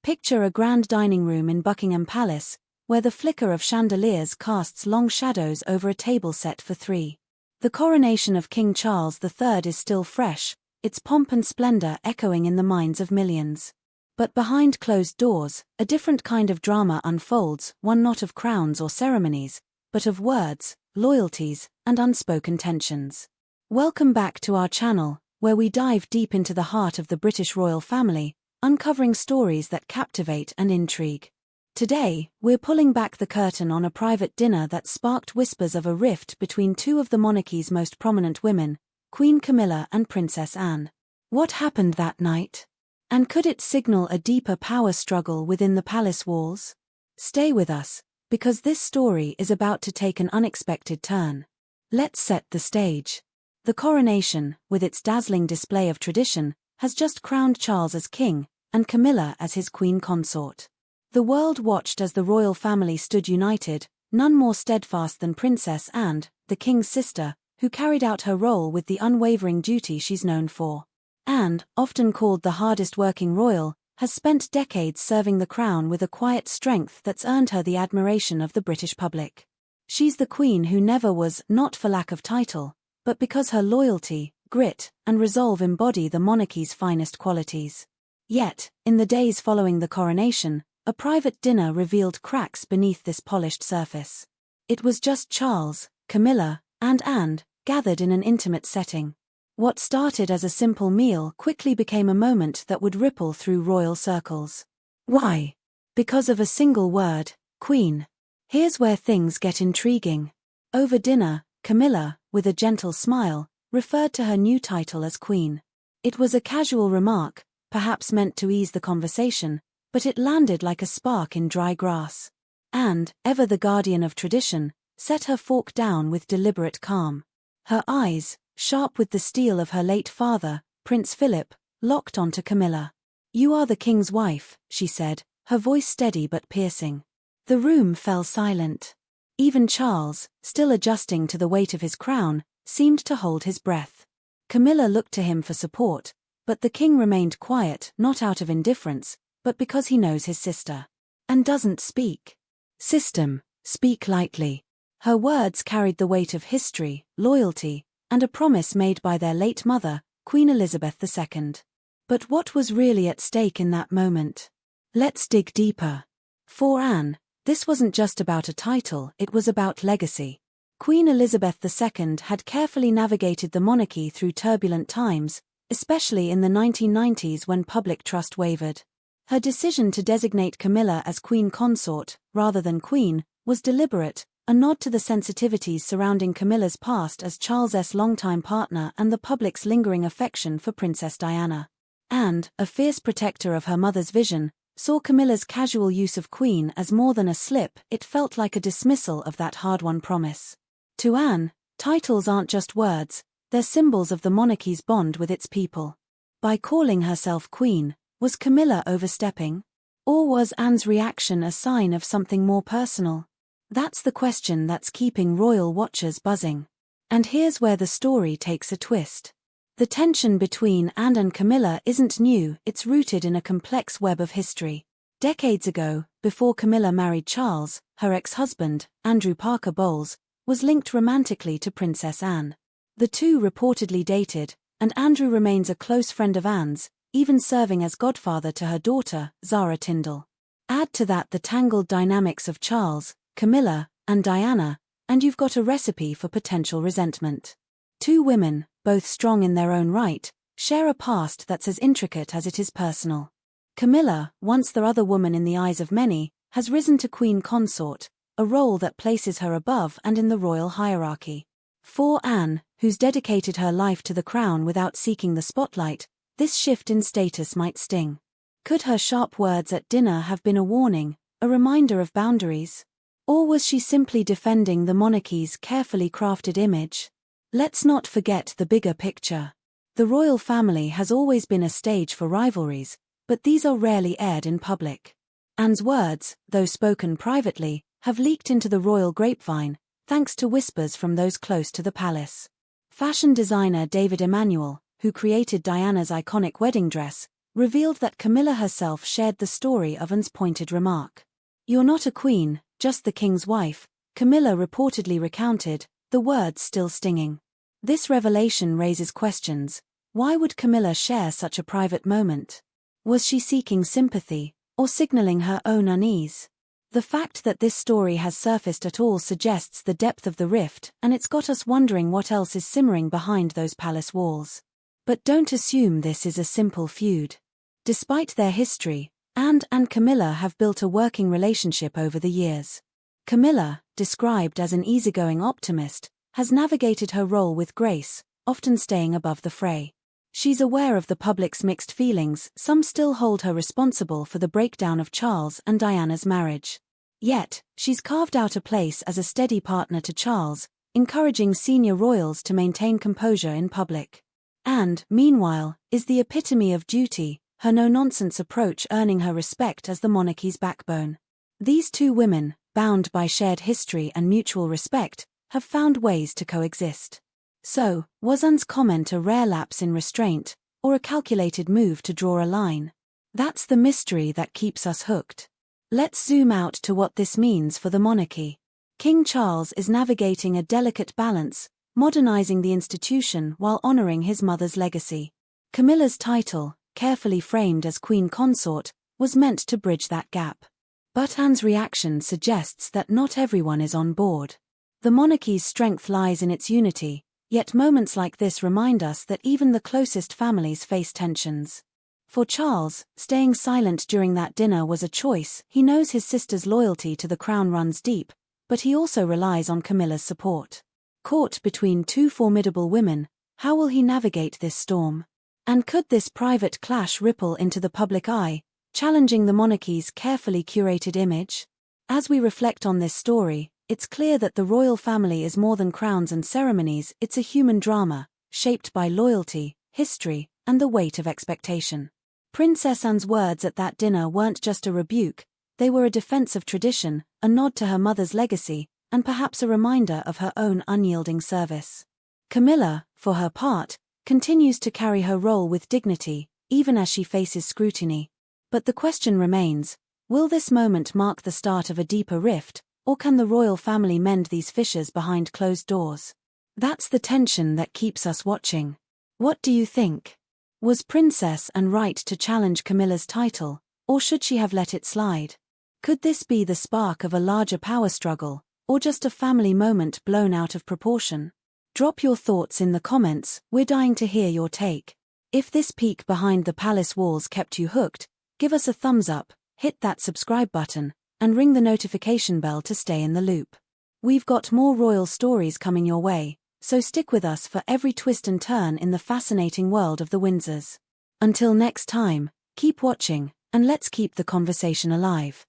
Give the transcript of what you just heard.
Picture a grand dining room in Buckingham Palace, where the flicker of chandeliers casts long shadows over a table set for three. The coronation of King Charles III is still fresh, its pomp and splendor echoing in the minds of millions. But behind closed doors, a different kind of drama unfolds, one not of crowns or ceremonies, but of words, loyalties, and unspoken tensions. Welcome back to our channel, where we dive deep into the heart of the British royal family, uncovering stories that captivate and intrigue. Today, we're pulling back the curtain on a private dinner that sparked whispers of a rift between two of the monarchy's most prominent women, Queen Camilla and Princess Anne. What happened that night? And could it signal a deeper power struggle within the palace walls? Stay with us, because this story is about to take an unexpected turn. Let's set the stage. The coronation, with its dazzling display of tradition, has just crowned Charles as king, and Camilla as his queen consort. The world watched as the royal family stood united, none more steadfast than Princess Anne, the king's sister, who carried out her role with the unwavering duty she's known for. Anne, often called the hardest-working royal, has spent decades serving the crown with a quiet strength that's earned her the admiration of the British public. She's the queen who never was, not for lack of title, but because her loyalty, grit, and resolve embody the monarchy's finest qualities. Yet, in the days following the coronation, a private dinner revealed cracks beneath this polished surface. It was just Charles, Camilla, and Anne, gathered in an intimate setting. What started as a simple meal quickly became a moment that would ripple through royal circles. Why? Because of a single word, Queen. Here's where things get intriguing. Over dinner, Camilla, with a gentle smile, referred to her new title as Queen. It was a casual remark, perhaps meant to ease the conversation, but it landed like a spark in dry grass. And, ever the guardian of tradition, set her fork down with deliberate calm. Her eyes, sharp with the steel of her late father, Prince Philip, locked onto Camilla. "You are the king's wife," she said, her voice steady but piercing. The room fell silent. Even Charles, still adjusting to the weight of his crown, seemed to hold his breath. Camilla looked to him for support, but the king remained quiet, not out of indifference, but because he knows his sister. And doesn't speak. System, speak lightly. Her words carried the weight of history, loyalty, and a promise made by their late mother, Queen Elizabeth II. But what was really at stake in that moment? Let's dig deeper. For Anne, this wasn't just about a title, it was about legacy. Queen Elizabeth II had carefully navigated the monarchy through turbulent times, especially in the 1990s when public trust wavered. Her decision to designate Camilla as queen consort, rather than queen, was deliberate, a nod to the sensitivities surrounding Camilla's past as Charles's longtime partner and the public's lingering affection for Princess Diana. And, a fierce protector of her mother's vision, saw Camilla's casual use of queen as more than a slip, it felt like a dismissal of that hard-won promise. To Anne, titles aren't just words, they're symbols of the monarchy's bond with its people. By calling herself queen, was Camilla overstepping? Or was Anne's reaction a sign of something more personal? That's the question that's keeping royal watchers buzzing. And here's where the story takes a twist. The tension between Anne and Camilla isn't new, it's rooted in a complex web of history. Decades ago, before Camilla married Charles, her ex-husband, Andrew Parker Bowles, was linked romantically to Princess Anne. The two reportedly dated, and Andrew remains a close friend of Anne's, even serving as godfather to her daughter, Zara Tindall. Add to that the tangled dynamics of Charles, Camilla, and Diana, and you've got a recipe for potential resentment. Two women, both strong in their own right, share a past that's as intricate as it is personal. Camilla, once the other woman in the eyes of many, has risen to queen consort, a role that places her above and in the royal hierarchy. For Anne, who's dedicated her life to the crown without seeking the spotlight, this shift in status might sting. Could her sharp words at dinner have been a warning, a reminder of boundaries? Or was she simply defending the monarchy's carefully crafted image? Let's not forget the bigger picture. The royal family has always been a stage for rivalries, but these are rarely aired in public. Anne's words, though spoken privately, have leaked into the royal grapevine, thanks to whispers from those close to the palace. Fashion designer David Emanuel, who created Diana's iconic wedding dress, revealed that Camilla herself shared the story of Anne's pointed remark. "You're not a queen, just the king's wife," Camilla reportedly recounted, the words still stinging. This revelation raises questions. Why would Camilla share such a private moment? Was she seeking sympathy, or signaling her own unease? The fact that this story has surfaced at all suggests the depth of the rift, and it's got us wondering what else is simmering behind those palace walls. But don't assume this is a simple feud. Despite their history, Anne and Camilla have built a working relationship over the years. Camilla, described as an easygoing optimist, has navigated her role with grace, often staying above the fray. She's aware of the public's mixed feelings. Some still hold her responsible for the breakdown of Charles and Diana's marriage. Yet, she's carved out a place as a steady partner to Charles, encouraging senior royals to maintain composure in public. And, meanwhile, is the epitome of duty, her no-nonsense approach earning her respect as the monarchy's backbone. These two women, bound by shared history and mutual respect, have found ways to coexist. So, was Anne's comment a rare lapse in restraint, or a calculated move to draw a line? That's the mystery that keeps us hooked. Let's zoom out to what this means for the monarchy. King Charles is navigating a delicate balance, modernizing the institution while honoring his mother's legacy. Camilla's title, carefully framed as Queen Consort, was meant to bridge that gap. But Anne's reaction suggests that not everyone is on board. The monarchy's strength lies in its unity, yet moments like this remind us that even the closest families face tensions. For Charles, staying silent during that dinner was a choice. He knows his sister's loyalty to the crown runs deep, but he also relies on Camilla's support. Caught between two formidable women, how will he navigate this storm? And could this private clash ripple into the public eye, challenging the monarchy's carefully curated image? As we reflect on this story, it's clear that the royal family is more than crowns and ceremonies. It's a human drama, shaped by loyalty, history, and the weight of expectation. Princess Anne's words at that dinner weren't just a rebuke, they were a defense of tradition, a nod to her mother's legacy, and perhaps a reminder of her own unyielding service. Camilla, for her part, continues to carry her role with dignity, even as she faces scrutiny. But the question remains, will this moment mark the start of a deeper rift, or can the royal family mend these fissures behind closed doors? That's the tension that keeps us watching. What do you think? Was Princess Anne right to challenge Camilla's title, or should she have let it slide? Could this be the spark of a larger power struggle, or just a family moment blown out of proportion? Drop your thoughts in the comments, we're dying to hear your take. If this peek behind the palace walls kept you hooked, give us a thumbs up, hit that subscribe button, and ring the notification bell to stay in the loop. We've got more royal stories coming your way, so stick with us for every twist and turn in the fascinating world of the Windsors. Until next time, keep watching, and let's keep the conversation alive.